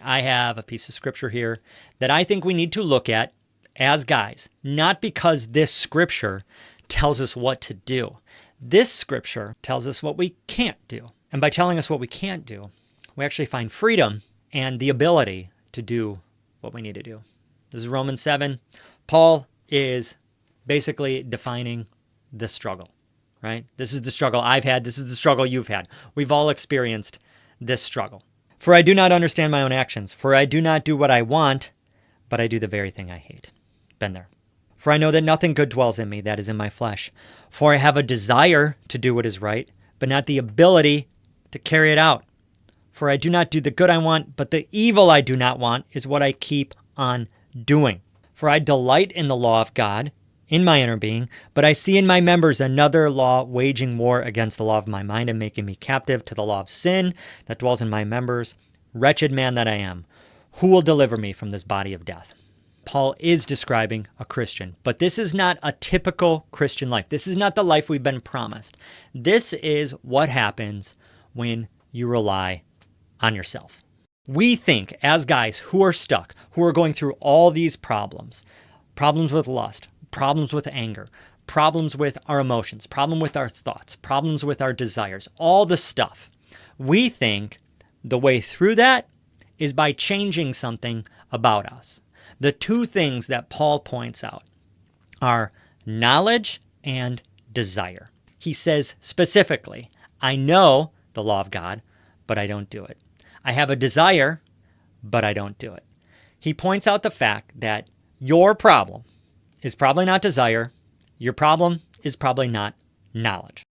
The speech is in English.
I have a piece of scripture here that I think we need to look at as guys, not because this scripture tells us what to do. This scripture tells us what we can't do. And by telling us what we can't do, we actually find freedom and the ability to do what we need to do. This is Romans 7. Paul is basically defining this struggle, right? This is the struggle I've had. This is the struggle you've had. We've all experienced this struggle. For I do not understand my own actions. For I do not do what I want, but I do the very thing I hate. Been there. For I know that nothing good dwells in me, that is in my flesh. For I have a desire to do what is right, but not the ability to carry it out. For I do not do the good I want, but the evil I do not want is what I keep on doing. For I delight in the law of God in my inner being, but I see in my members another law waging war against the law of my mind and making me captive to the law of sin that dwells in my members. Wretched man that I am, who will deliver me from this body of death? Paul is describing a Christian, but this is not a typical Christian life. This is not the life we've been promised. This is what happens when you rely on yourself. We think as guys who are stuck, who are going through all these problems with lust, problems with anger, problems with our emotions, problem with our thoughts, problems with our desires, all the stuff. We think the way through that is by changing something about us. The two things that Paul points out are knowledge and desire. He says specifically, I know the law of God, but I don't do it. I have a desire, but I don't do it. He points out the fact that your problem is probably not desire. Your problem is probably not knowledge.